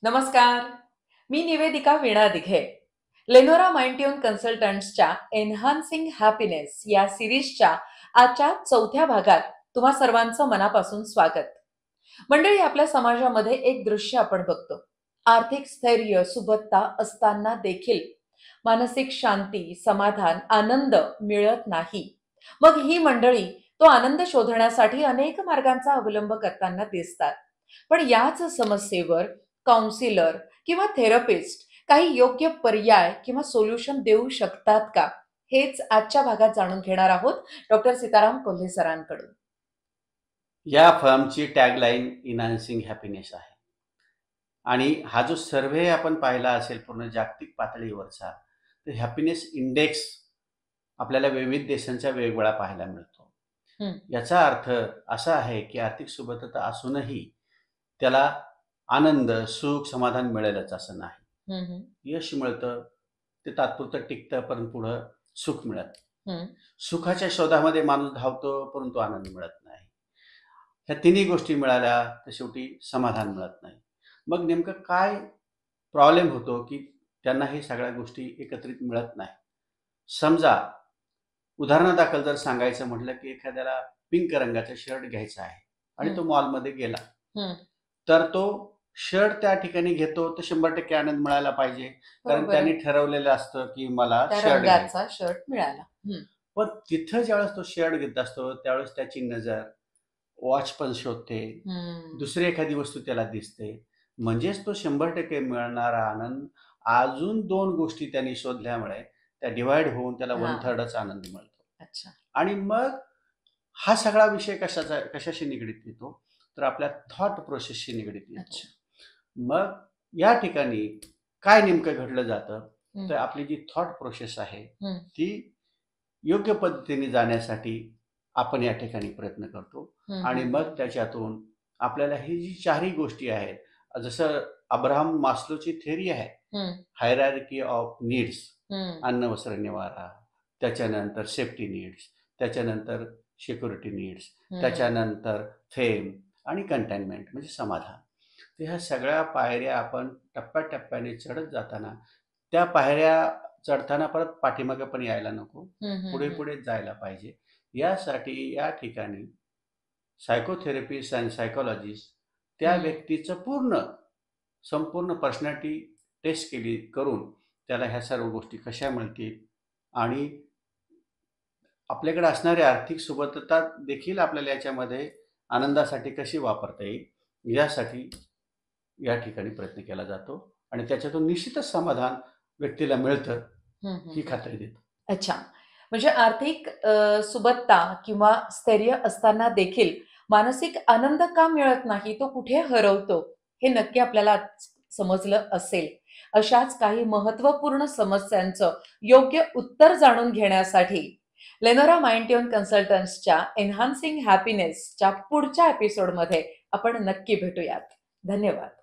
नमस्कार. मी निवेदिका वीणा दिघे. लेनोरा माइंडट्यून कन्सल्टंट्सच्या एन्हान्सिंग हॅपीनेस या सिरीजच्या आजच्या 4थ्या भागात तुम्हा सर्वांचं मनापासून स्वागत. मंडळी, आपल्या समाजामध्ये एक दृश्य आपण बघतो. आर्थिक स्थैर्य, सुबत्ता असताना देखील मानसिक शांती, समाधान, आनंद मिळत नाही. मग ही मंडळी तो आनंद शोधण्यासाठी अनेक मार्गांचा अवलंब करताना दिसतात. पण याच समस्येवर काउन्सिलर किंवा थेरपिस्ट काही योग्य पर्याय किंवा सोल्युशन देऊ शकतात का? हेच आजच्या भागात जाणून घेणार आहोत डॉक्टर सीताराम कोल्हे सरांकडून. या फर्मची टॅगलाईन इन्हान्सिंग हॅपीनेस आहे. आणि हा जो सर्व्हे आपण पाहिला असेल पूर्ण जागतिक पातळीवरचा, तर हॅपीनेस इंडेक्स आपल्याला विविध देशांच्या वेगवेगळा पाहायला मिळतो. याचा अर्थ असा आहे की आर्थिक सुबत्ता असूनही त्याला आनंद, सुख, समाधान मिळेलच असं नाही. यश मिळतं, ते तात्पुरतं टिकतं, पण पुढं सुख मिळत. सुखाच्या शोधामध्ये माणूस धावतो, परंतु आनंद मिळत नाही. ह्या तिन्ही गोष्टी मिळाल्या तर शेवटी समाधान मिळत नाही. मग नेमकं काय प्रॉब्लेम होतो की त्यांना हे सगळ्या गोष्टी एकत्रित मिळत नाही. समजा उदाहरणादाखल जर सांगायचं म्हटलं की एखाद्याला पिंक रंगाचा शर्ट घ्यायचा आहे आणि तो मॉलमध्ये गेला, तर तो शर्ट त्या ठिकाणी घेतो तर 100% आनंद मिळायला पाहिजे, कारण त्याने ठरवलेलं असतं की मला शर्ट घ्यायचा. शर्ट मिळाला. पण तिथं ज्यावेळेस तो शर्ट घेत असतो त्यावेळेस त्याची नजर वॉच पण शोधते, दुसरी एखादी वस्तू त्याला दिसते. म्हणजेच तो 100% मिळणारा आनंद अजून 2 गोष्टी त्यांनी शोधल्यामुळे त्या डिव्हाइड होऊन त्याला 1/3च आनंद मिळतो. अच्छा. आणि मग हा सगळा विषय कशाशी निगडीत येतो, तर आपल्या थॉट प्रोसेसशी निगडीत येतो. मग या ठिकाणी काय नेमकं घडलं जातं, तर आपली जी थॉट प्रोसेस आहे ती योग्य पद्धतीने जाण्यासाठी आपण या ठिकाणी प्रयत्न करतो. आणि मग त्याच्यातून आपल्याला ही जी चारही गोष्टी आहेत, जसं अब्राहम मास्लोची थेरी आहे, हायरार्की ऑफ नीड्स, अन्न, वस्त्र, निवारा, त्याच्यानंतर सेफ्टी नीड्स, त्याच्यानंतर सिक्युरिटी नीड्स, त्याच्यानंतर फेम आणि कंटेनमेंट म्हणजे समाधान. तर ह्या सगळ्या पायऱ्या आपण टप्प्याटप्प्याने चढत जाताना, त्या पायऱ्या चढताना परत पाठीमागे पण यायला नको, पुढे पुढे जायला पाहिजे. यासाठी या ठिकाणी सायकोथेरपिस्ट आणि सायकोलॉजिस्ट त्या व्यक्तीचं संपूर्ण पर्सनॅलिटी टेस्ट करून त्याला ह्या सर्व गोष्टी कशा मिळतील आणि आपल्याकडे असणारी आर्थिक सुबत्ता देखील आपल्याला याच्यामध्ये आनंदासाठी कशी वापरता येईल यासाठी या ठिकाणी प्रयत्न केला जातो. आणि त्याच्यातून निश्चितच समाधान व्यक्तीला मिळतं, ही खात्री देतो. अच्छा. म्हणजे आर्थिक सुबत्ता किंवा स्थैर्य असताना देखील मानसिक आनंद का मिळत नाही, तो कुठे हरवतो, हे नक्की आपल्याला समजलं असेल. अशाच काही महत्त्वपूर्ण समस्यांचं योग्य उत्तर जाणून घेण्यासाठी लेनोरा माइंडट्यून कन्सल्टंट्सच्या एन्हान्सिंग हॅपीनेसच्या पुढच्या एपिसोडमध्ये आपण नक्की भेटूयात. धन्यवाद.